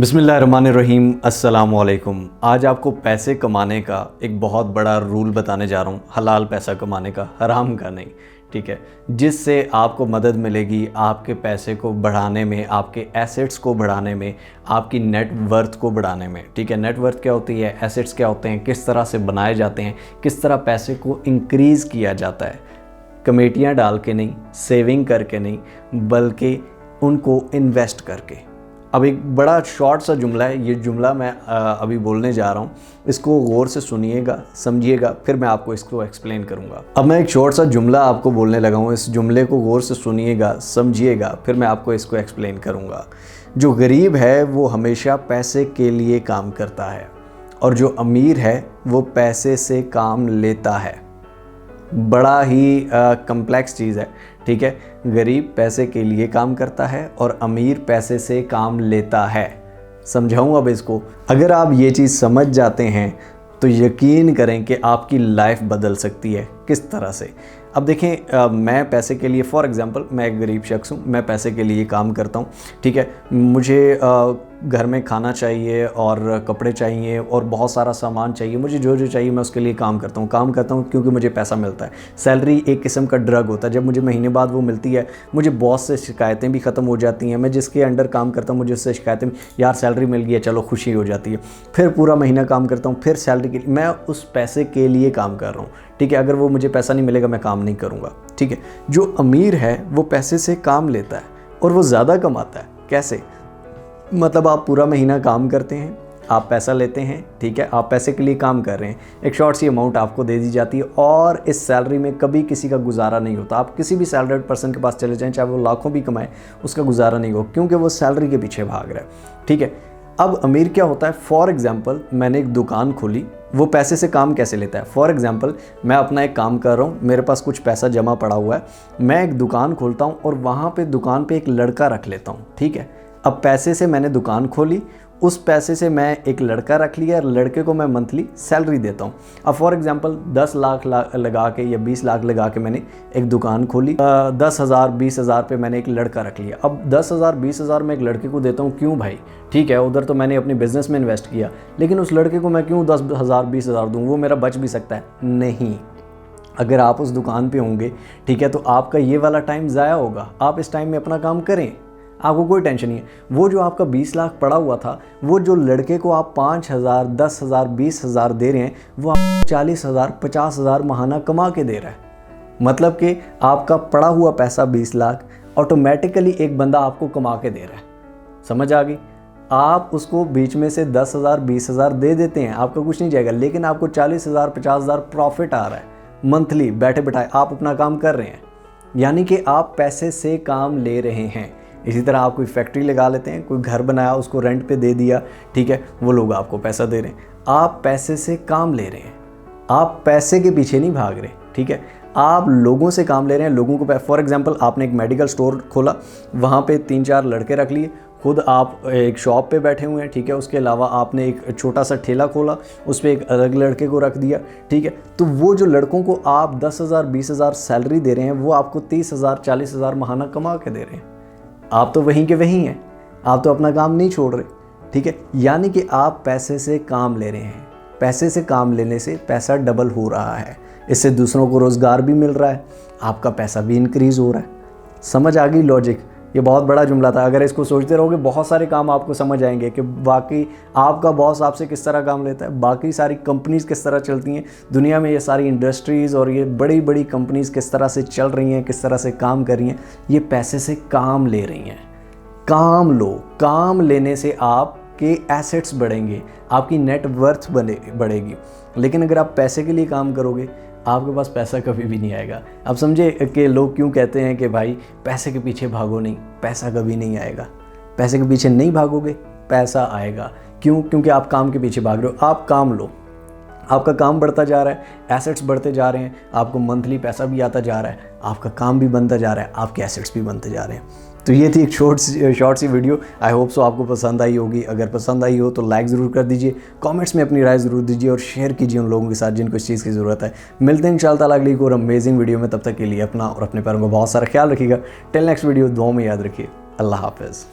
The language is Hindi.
बिस्मिल्लाहिर्रहमानिर्रहीम अस्सलाम वालेकुम। आज आपको पैसे कमाने का एक बहुत बड़ा रूल बताने जा रहा हूँ, हलाल पैसा कमाने का, हराम का नहीं, ठीक है। जिससे आपको मदद मिलेगी आपके पैसे को बढ़ाने में, आपके एसेट्स को बढ़ाने में, आपकी नेट वर्थ को बढ़ाने में, ठीक है। नेट वर्थ क्या होती है, एसेट्स क्या होते हैं, किस तरह से बनाए जाते हैं, किस तरह पैसे को इंक्रीज़ किया जाता है, कमेटियाँ डाल के नहीं, सेविंग करके नहीं, बल्कि उनको इन्वेस्ट करके। अब एक बड़ा शॉर्ट सा जुमला है, ये जुमला मैं अभी बोलने जा रहा हूँ, इसको गौर से सुनिएगा, समझिएगा, फिर मैं आपको इसको एक्सप्लेन करूँगा। अब मैं एक शॉर्ट सा जुमला आपको बोलने लगा हूँ, इस जुमले को गौर से सुनिएगा, समझिएगा, फिर मैं आपको इसको एक्सप्लेन करूँगा। जो गरीब है वो हमेशा पैसे के लिए काम करता है और जो अमीर है वो पैसे से काम लेता है। बड़ा ही कम्प्लेक्स चीज़ है, ठीक है। गरीब पैसे के लिए काम करता है और अमीर पैसे से काम लेता है। समझाऊँ अब इसको? अगर आप ये चीज़ समझ जाते हैं तो यकीन करें कि आपकी लाइफ बदल सकती है। किस तरह से? अब देखें, मैं पैसे के लिए, फॉर एग्ज़ाम्पल, मैं एक गरीब शख्स हूँ, मैं पैसे के लिए काम करता हूँ, ठीक है। मुझे घर में खाना चाहिए और कपड़े चाहिए और बहुत सारा सामान चाहिए, मुझे जो जो चाहिए मैं उसके लिए काम करता हूँ क्योंकि मुझे पैसा मिलता है। सैलरी एक किस्म का ड्रग होता है, जब मुझे महीने बाद वो मिलती है, मुझे बॉस से शिकायतें भी ख़त्म हो जाती हैं। मैं जिसके अंडर काम करता हूँ मुझे उससे शिकायतें, यार सैलरी मिल गई है, चलो खुशी हो जाती है। फिर पूरा महीना काम करता हूँ, फिर सैलरी के लिए, मैं उस पैसे के लिए काम कर रहा हूँ, ठीक है। अगर वो मुझे पैसा नहीं मिलेगा मैं काम नहीं करूँगा, ठीक है। जो अमीर है वो पैसे से काम लेता है और वो ज़्यादा कमाता है। कैसे? मतलब आप पूरा महीना काम करते हैं, आप पैसा लेते हैं, ठीक है, आप पैसे के लिए काम कर रहे हैं, एक शॉर्ट सी अमाउंट आपको दे दी जाती है और इस सैलरी में कभी किसी का गुजारा नहीं होता। आप किसी भी सैलरीड पर्सन के पास चले जाएं, चाहे वो लाखों भी कमाए, उसका गुजारा नहीं हो, क्योंकि वो सैलरी के पीछे भाग रहा है, ठीक है। अब अमीर क्या होता है? फॉर एग्जाम्पल, मैंने एक दुकान खोली, वो पैसे से काम कैसे लेता है? फॉर एग्जाम्पल, मैं अपना एक काम कर रहा हूँ, मेरे पास कुछ पैसा जमा पड़ा हुआ है, मैं एक दुकान खोलता हूँ और वहाँ पे दुकान पे एक लड़का रख लेता हूँ, ठीक है। अब पैसे से मैंने दुकान खोली, उस पैसे से मैं एक लड़का रख लिया, लड़के को मैं मंथली सैलरी देता हूँ। अब फॉर एग्जांपल 10 लाख लगा के या 20 लाख लगा के मैंने एक दुकान खोली, 10,000 20,000 पे मैंने एक लड़का रख लिया। अब 10,000 20,000 मैं एक लड़के को देता हूँ, क्यों भाई? ठीक है, उधर तो मैंने अपने बिजनेस में इन्वेस्ट किया, लेकिन उस लड़के को मैं क्यों 10,000 20,000 दूँ? वो मेरा बच भी सकता है। नहीं, अगर आप उस दुकान पर होंगे, ठीक है, तो आपका ये वाला टाइम ज़ाया होगा। आप इस टाइम में अपना काम करें, आपको कोई टेंशन नहीं है। वो जो आपका 20 लाख पड़ा हुआ था, वो जो लड़के को आप 5,000 10,000 20,000 दे रहे हैं, वो आपको 40,000 50,000 महाना कमा के दे रहा है। मतलब कि आपका पड़ा हुआ पैसा 20 लाख ऑटोमेटिकली एक बंदा आपको कमा के दे रहा है। समझ आ गई? आप उसको बीच में से 10,000 20,000 दे देते हैं, आपका कुछ नहीं जाएगा, लेकिन आपको 40,000 50,000 प्रॉफिट आ रहा है मंथली, बैठे बैठाए आप अपना काम कर रहे हैं, यानी कि आप पैसे से काम ले रहे हैं। इसी तरह आप कोई फैक्ट्री लगा लेते हैं, कोई घर बनाया, उसको रेंट पे दे दिया, ठीक है, वो लोग आपको पैसा दे रहे हैं। आप पैसे से काम ले रहे हैं, आप पैसे के पीछे नहीं भाग रहे, ठीक है। आप लोगों से काम ले रहे हैं, लोगों को। फॉर एग्जांपल, आपने एक मेडिकल स्टोर खोला, वहाँ पे 3-4 लड़के रख लिए, खुद आप एक शॉप पे बैठे हुए हैं, ठीक है। उसके अलावा आपने एक छोटा सा ठेला खोला, उस पर एक अलग लड़के को रख दिया, ठीक है। तो वो जो लड़कों को आप 10,000 20,000 सैलरी दे रहे हैं, वो आपको 30,000 40,000 महाना कमा के दे रहे हैं। आप तो वहीं के वहीं हैं, आप तो अपना काम नहीं छोड़ रहे, ठीक है। यानी कि आप पैसे से काम ले रहे हैं। पैसे से काम लेने से पैसा डबल हो रहा है, इससे दूसरों को रोज़गार भी मिल रहा है, आपका पैसा भी इंक्रीज़ हो रहा है। समझ आ गई लॉजिक? ये बहुत बड़ा जुमला था। अगर इसको सोचते रहोगे, बहुत सारे काम आपको समझ आएंगे कि बाकी आपका बॉस आपसे किस तरह काम लेता है, बाकी सारी कंपनीज़ किस तरह चलती हैं दुनिया में, ये सारी इंडस्ट्रीज़ और ये बड़ी बड़ी कंपनीज़ किस तरह से चल रही हैं, किस तरह से काम कर रही हैं। ये पैसे से काम ले रही हैं। काम लो, काम लेने से आपके एसेट्स बढ़ेंगे, आपकी नेट वर्थ बढ़ेगी। लेकिन अगर आप पैसे के लिए काम करोगे, आपके पास पैसा कभी भी नहीं आएगा। अब समझे कि लोग क्यों कहते हैं कि भाई पैसे के पीछे भागो नहीं, पैसा कभी नहीं आएगा। पैसे के पीछे नहीं भागोगे, पैसा आएगा। क्यों? क्योंकि आप काम के पीछे भाग रहे हो। आप काम लो, आपका काम बढ़ता जा रहा है, एसेट्स बढ़ते जा रहे हैं, आपको मंथली पैसा भी आता जा रहा है, आपका काम भी बनता जा रहा है, आपके एसेट्स भी बनते जा रहे हैं। तो ये थी एक शॉर्ट सी वीडियो। आई होप सो आपको पसंद आई होगी। अगर पसंद आई हो तो लाइक ज़रूर कर दीजिए, कमेंट्स में अपनी राय ज़रूर दीजिए और शेयर कीजिए उन लोगों के साथ जिनको इस चीज़ की ज़रूरत है। मिलते हैं इंशाअल्लाह ताला अगली और अमेजिंग वीडियो में। तब तक के लिए अपना और अपने पैरों का बहुत सारा ख्याल रखिएगा। टिल नेक्स्ट वीडियो, दुआ में याद रखिए। अल्लाह हाफ़िज़।